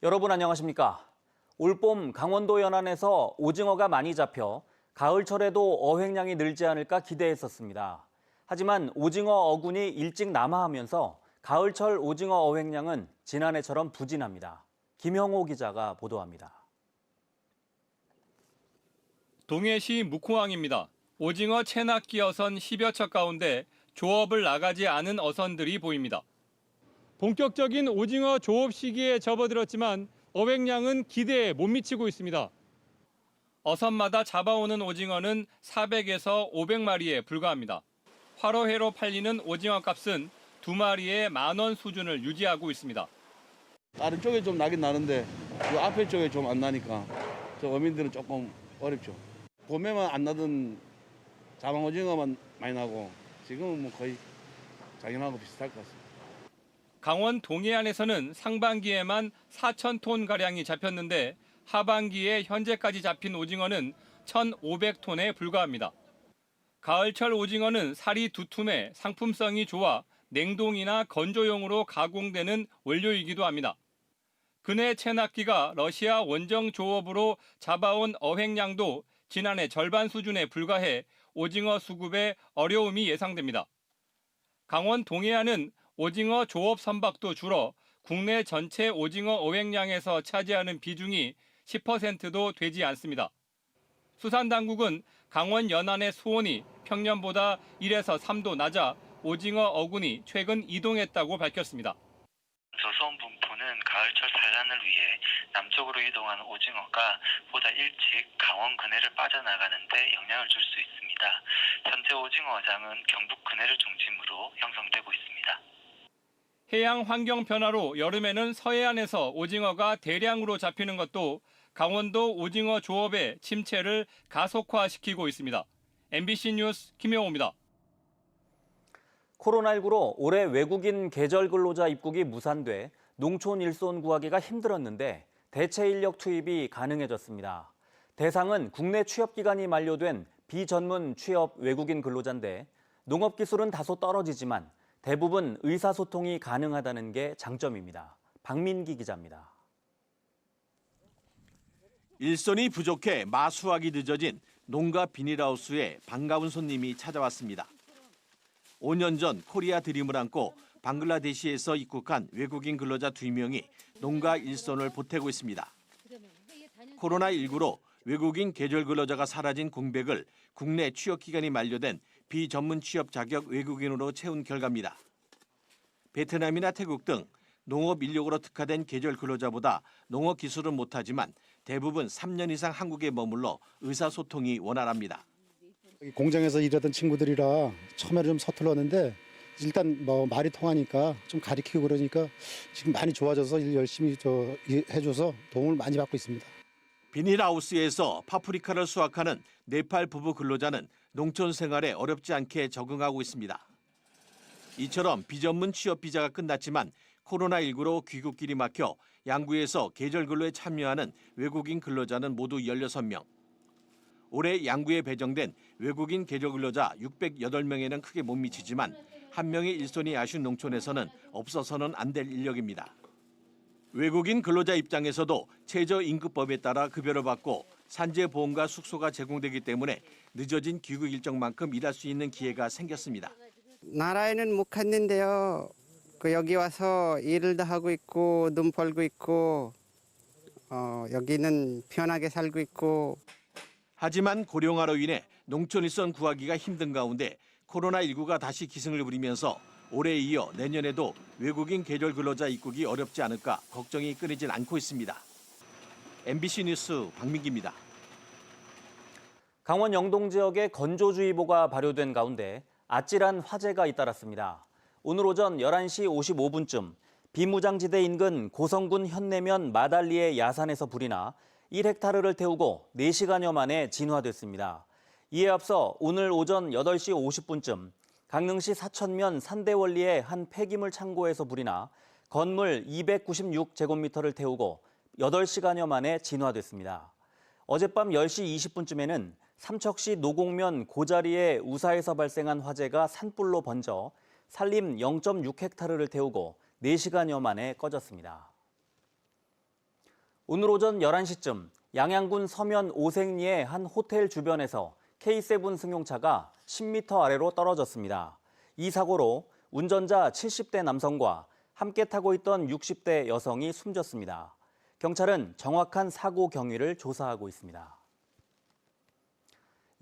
여러분 안녕하십니까? 올봄 강원도 연안에서 오징어가 많이 잡혀 가을철에도 어획량이 늘지 않을까 기대했었습니다. 하지만 오징어 어군이 일찍 남하하면서 가을철 오징어 어획량은 지난해처럼 부진합니다. 김형호 기자가 보도합니다. 동해시 묵호항입니다. 오징어 체납기 어선 10여 척 가운데 조업을 나가지 않은 어선들이 보입니다. 본격적인 오징어 조업 시기에 접어들었지만 어획량은 기대에 못 미치고 있습니다. 어선마다 잡아오는 오징어는 400에서 500마리에 불과합니다. 화로회로 팔리는 오징어 값은 2마리에 10,000원 수준을 유지하고 있습니다. 다른 쪽에 좀 나긴 나는데 이 앞에 쪽에 좀 안 나니까 저 어민들은 조금 어렵죠. 봄에만 안 나던 자방오징어만 많이 나고 지금은 뭐 거의 작년하고 비슷할 것 같습니다. 강원 동해안에서는 상반기에만 4,000톤가량이 잡혔는데 하반기에 현재까지 잡힌 오징어는 1,500톤에 불과합니다. 가을철 오징어는 살이 두툼해 상품성이 좋아 냉동이나 건조용으로 가공되는 원료이기도 합니다. 근해 체납기가 러시아 원정 조업으로 잡아온 어획량도 지난해 절반 수준에 불과해 오징어 수급에 어려움이 예상됩니다. 강원 동해안은 오징어 조업 선박도 줄어 국내 전체 오징어 어획량에서 차지하는 비중이 10%도 되지 않습니다. 수산당국은 강원 연안의 수온이 평년보다 1에서 3도 낮아 오징어 어군이 최근 이동했다고 밝혔습니다. 저수온 분포는 가을철 산란을 위해 남쪽으로 이동하는 오징어가 보다 일찍 강원 근해를 빠져나가는 데 영향을 줄 수 있습니다. 현재 오징어 어장은 경북 근해를 중심으로 형성되고 있습니다. 해양 환경 변화로 여름에는 서해안에서 오징어가 대량으로 잡히는 것도 강원도 오징어 조업의 침체를 가속화시키고 있습니다. MBC 뉴스 김영호입니다. 코로나19로 올해 외국인 계절 근로자 입국이 무산돼 농촌 일손 구하기가 힘들었는데 대체 인력 투입이 가능해졌습니다. 대상은 국내 취업 기간이 만료된 비전문 취업 외국인 근로자인데 농업 기술은 다소 떨어지지만 대부분 의사소통이 가능하다는 게 장점입니다. 박민기 기자입니다. 일손이 부족해 마수하기 늦어진 농가 비닐하우스에 반가운 손님이 찾아왔습니다. 5년 전 코리아 드림을 안고 방글라데시에서 입국한 외국인 근로자 2명이 농가 일손을 보태고 있습니다. 코로나19로 외국인 계절 근로자가 사라진 공백을 국내 취업 기간이 만료된 비전문 취업 자격 외국인으로 채운 결과입니다. 베트남이나 태국 등 농업 인력으로 특화된 계절 근로자보다 농업 기술은 못하지만 대부분 3년 이상 한국에 머물러 의사소통이 원활합니다. 공장에서 일하던 친구들이라 처음에는 좀 서툴렀는데 일단 뭐 말이 통하니까 좀 가르치고 그러니까 지금 많이 좋아져서 일 열심히 해줘서 도움을 많이 받고 있습니다. 비닐하우스에서 파프리카를 수확하는 네팔 부부 근로자는 농촌 생활에 어렵지 않게 적응하고 있습니다. 이처럼 비전문 취업 비자가 끝났지만 코로나19로 귀국길이 막혀 양구에서 계절 근로에 참여하는 외국인 근로자는 모두 16명. 올해 양구에 배정된 외국인 계절 근로자 608명에는 크게 못 미치지만 한 명의 일손이 아쉬운 농촌에서는 없어서는 안 될 인력입니다. 외국인 근로자 입장에서도 최저임금법에 따라 급여를 받고 산재보험과 숙소가 제공되기 때문에 늦어진 귀국 일정만큼 일할 수 있는 기회가 생겼습니다. 나라에는 못 갔는데요. 여기 와서 일을 다 하고 있고 눈 벌고 있고 여기는 편하게 살고 있고. 하지만 고령화로 인해 농촌 일손 구하기가 힘든 가운데 코로나19가 다시 기승을 부리면서 올해에 이어 내년에도 외국인 계절 근로자 입국이 어렵지 않을까 걱정이 끊이진 않고 있습니다. MBC 뉴스 박민기입니다. 강원 영동 지역에 건조주의보가 발효된 가운데 아찔한 화재가 잇따랐습니다. 오늘 오전 11시 55분쯤 비무장지대 인근 고성군 현내면 마달리의 야산에서 불이 나 1헥타르를 태우고 4시간여 만에 진화됐습니다. 이에 앞서 오늘 오전 8시 50분쯤 강릉시 사천면 산대원리의 한 폐기물 창고에서 불이 나 건물 296제곱미터를 태우고 8시간여 만에 진화됐습니다. 어젯밤 10시 20분쯤에는 삼척시 노곡면 고자리의 우사에서 발생한 화재가 산불로 번져 산림 0.6헥타르를 태우고 4시간여 만에 꺼졌습니다. 오늘 오전 11시쯤 양양군 서면 오색리의 한 호텔 주변에서 K7 승용차가 10m 아래로 떨어졌습니다. 이 사고로 운전자 70대 남성과 함께 타고 있던 60대 여성이 숨졌습니다. 경찰은 정확한 사고 경위를 조사하고 있습니다.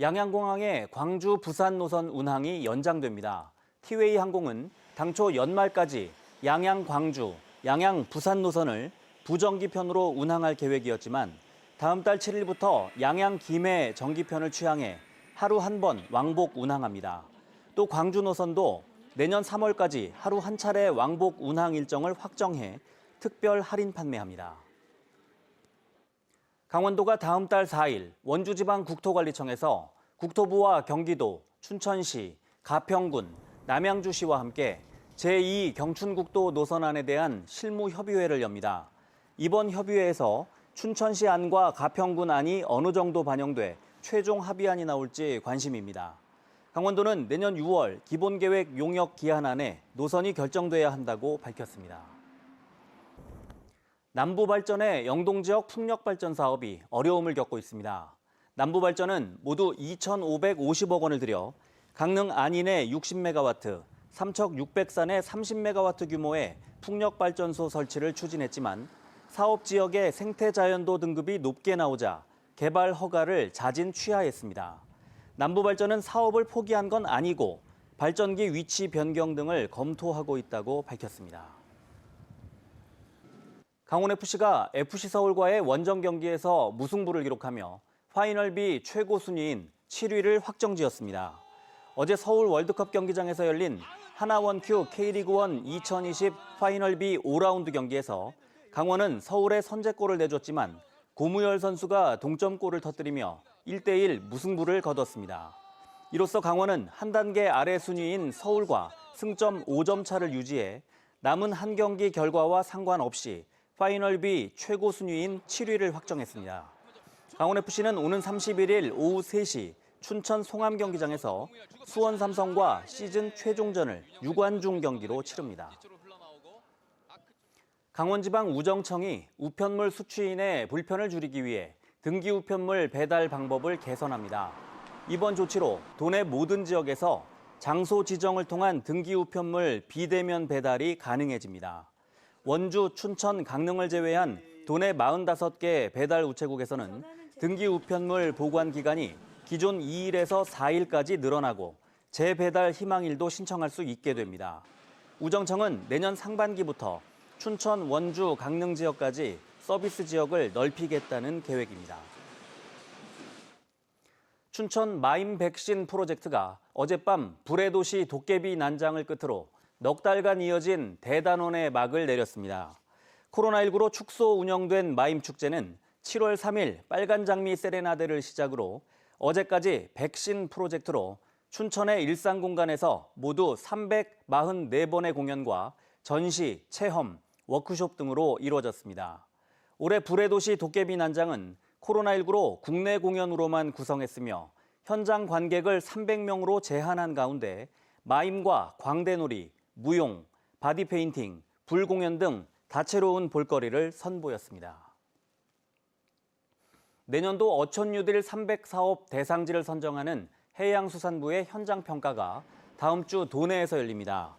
양양공항의 광주, 부산 노선 운항이 연장됩니다. 티웨이 항공은 당초 연말까지 양양, 광주, 양양, 부산 노선을 부정기편으로 운항할 계획이었지만 다음 달 7일부터 양양, 김해 정기편을 취항해 하루 한 번 왕복 운항합니다. 또 광주 노선도 내년 3월까지 하루 한 차례 왕복 운항 일정을 확정해 특별 할인 판매합니다. 강원도가 다음 달 4일 원주지방국토관리청에서 국토부와 경기도, 춘천시, 가평군, 남양주시와 함께 제2경춘국도 노선안에 대한 실무협의회를 엽니다. 이번 협의회에서 춘천시 안과 가평군 안이 어느 정도 반영돼 최종 합의안이 나올지 관심입니다. 강원도는 내년 6월 기본계획 용역 기한안에 노선이 결정돼야 한다고 밝혔습니다. 남부발전의 영동지역 풍력발전 사업이 어려움을 겪고 있습니다. 남부발전은 모두 2,550억 원을 들여 강릉 안인의 60메가와트, 삼척 600산의 30메가와트 규모의 풍력발전소 설치를 추진했지만 사업 지역의 생태자연도 등급이 높게 나오자 개발 허가를 자진 취하했습니다. 남부발전은 사업을 포기한 건 아니고 발전기 위치 변경 등을 검토하고 있다고 밝혔습니다. 강원FC가 FC서울과의 원정 경기에서 무승부를 기록하며 파이널 B 최고 순위인 7위를 확정지었습니다. 어제 서울 월드컵 경기장에서 열린 하나원큐 K리그1 2020 파이널 B 5라운드 경기에서 강원은 서울에 선제골을 내줬지만 고무열 선수가 동점골을 터뜨리며 1대1 무승부를 거뒀습니다. 이로써 강원은 한 단계 아래 순위인 서울과 승점 5점 차를 유지해 남은 한 경기 결과와 상관없이 파이널 B 최고 순위인 7위를 확정했습니다. 강원FC는 오는 31일 오후 3시 춘천 송암 경기장에서 수원 삼성과 시즌 최종전을 유관중 경기로 치릅니다. 강원지방우정청이 우편물 수취인의 불편을 줄이기 위해 등기우편물 배달 방법을 개선합니다. 이번 조치로 도내 모든 지역에서 장소 지정을 통한 등기우편물 비대면 배달이 가능해집니다. 원주, 춘천, 강릉을 제외한 도내 45개 배달 우체국에서는 등기우편물 보관 기간이 기존 2일에서 4일까지 늘어나고 재배달 희망일도 신청할 수 있게 됩니다. 우정청은 내년 상반기부터 춘천, 원주, 강릉 지역까지 서비스 지역을 넓히겠다는 계획입니다. 춘천 마임 백신 프로젝트가 어젯밤 불의 도시 도깨비 난장을 끝으로 넉 달간 이어진 대단원의 막을 내렸습니다. 코로나19로 축소 운영된 마임 축제는 7월 3일 빨간 장미 세레나데를 시작으로 어제까지 백신 프로젝트로 춘천의 일상공간에서 모두 344번의 공연과 전시, 체험, 워크숍 등으로 이루어졌습니다. 올해 불의 도시 도깨비 난장은 코로나19로 국내 공연으로만 구성했으며 현장 관객을 300명으로 제한한 가운데 마임과 광대놀이, 무용, 바디페인팅, 불공연 등 다채로운 볼거리를 선보였습니다. 내년도 어촌뉴딜 300사업 대상지를 선정하는 해양수산부의 현장평가가 다음 주 도내에서 열립니다.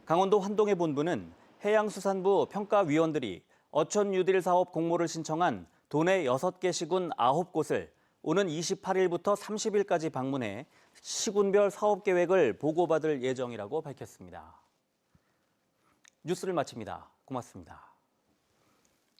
강원도 환동의 본부는 해양수산부 평가위원들이 어촌뉴딜 사업 공모를 신청한 도내 6개 시군 9곳을 오는 28일부터 30일까지 방문해 시군별 사업 계획을 보고받을 예정이라고 밝혔습니다. 뉴스를 마칩니다. 고맙습니다.